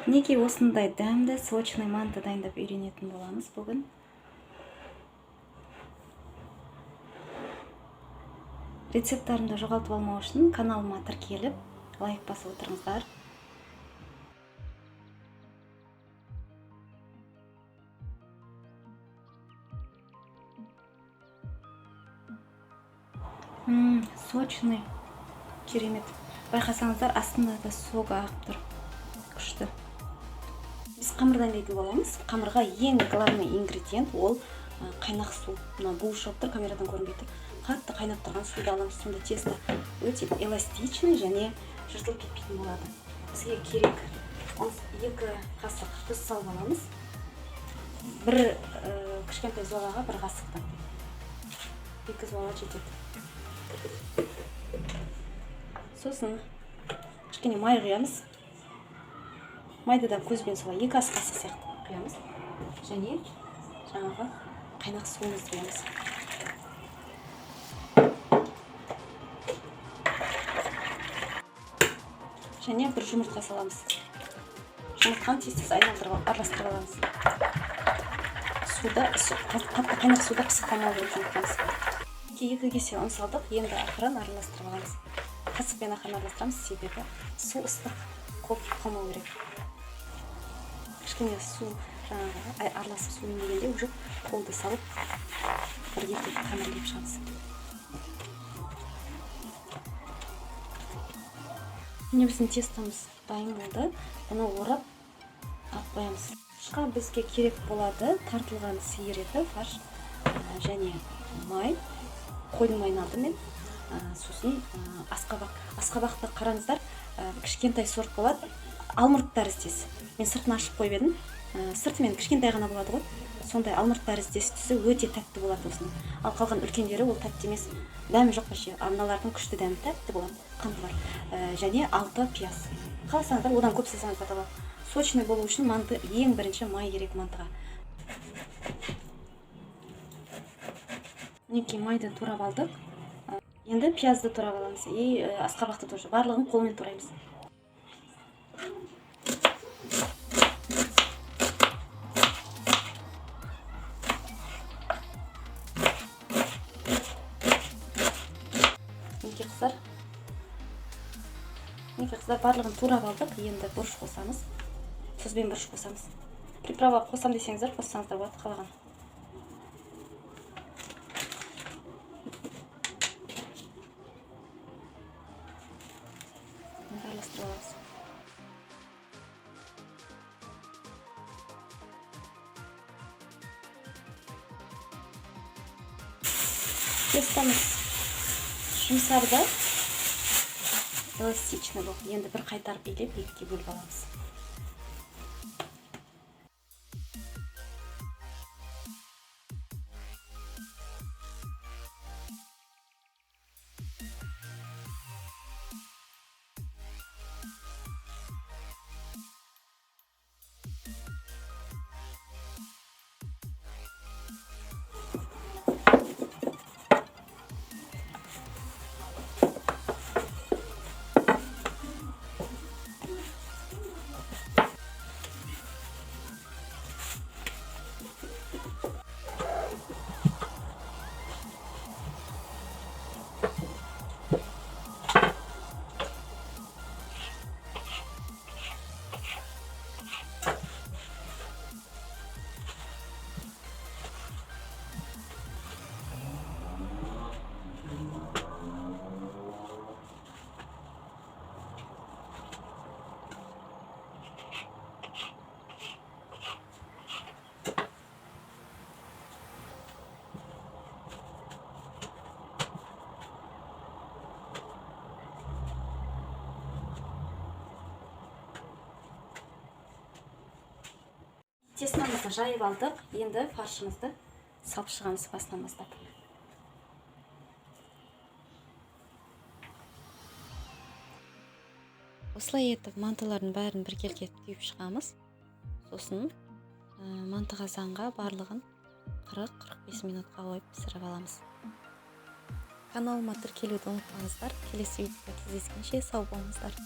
Неге осындай дәмді сочный манты дайындап үйренетін боламыз бүгін. Рецепттарымды жоғалтып алмау үшін каналыма тіркеліп, лайк басып отырыңыздар. Сочный, керемет. Байқасаңыздар, астында да сога ағып тұр. Күшті. Біз қамыр дайындайтын боламыз. Қамырға ең главный ингредиент ол қайнақ су. Мына бу шығып тұр, камерадан көрінбейді. Қатты қайнап тұрған суды аламыз. Сонда тесто өте эластичный және жыртылып кетпейтін болады. Бізге керек 2 қасық тұз салып аламыз. Бір кішкентай зуалаға бір қасықтан. 2 зуала жетеді. Сосын кішкене май құямыз. Майды да көзбен солай 2 ас қасық сияқты құямыз. Және жаңағы қайнақ суымызды құямыз. Және бір жұмыртқа саламыз. Жұмыртқаны тез-тез айналдырып араластырып аламыз. Қатты қайнақ суда пісіп қалмау керек жұмыртқамыз. 2 кесе ұн салдық, енді ақырын араластырып аламыз. Қасықпен ақырын араластырамыз, себебі су ыстық көп қалмау керек. Кішкене су жаңағы араласып су емдегенде уже қолды салып бірге қамырлеп шығамыз. Міне біздің тестомыз дайын болды. Бұны орап алып қоямыз. Шқа бізге керек болады тартылған сиыр еті, фарш және май, қойдың майын мен сосын асқабақ. Асқабақты қараңыздар, кішкентай сорт болады. Алмұрт тәріздес. Мен сыртын ашып қойып едім. Сыртымен кішкентай ғана болады ғой. Сондай алмұрт тәріздес түсі өте тәтті болады осының. Ал қалған үлкендері ол тәтті емес. Дәмі жоқ вообще. Мыналардың күшті дәмі тәтті болады. Қанты бар. Және 6 пияз. Қаласаңыздар, одан көп салсаңыз да болады. Сочный болу үшін манты ең бірінші май керек мантыға. Мінекей майды турап алдық. Енді пиязды турап аламыз. И асқабақты тоже. Барлығын қолмен тураймыз. Мінекей қыздар барлығын турап алдық. Енді бұрыш қосамыз. Тұзбен бұрыш қосамыз. Приправа қосам десеңіздер, қоссаңыздар болады, қалаған. Араластырып аламыз. Тестомыз жұмсарды. Эластичный болып, енді бір қайтарып илеп, 2-ге бөліп аламыз. Тестомызды жайып алдық. Енді фаршымызды салып шығамыз басынан бастап. Осылай етіп мантылардың бәрін біркелке түйіп шығамыз. Сосын манты қазанға барлығын 40-45 минутқа қойып пісіріп аламыз. Каналыма тіркелуді ұмытпаңыздар. Келесі видеода кездескенше сау болыңыздар.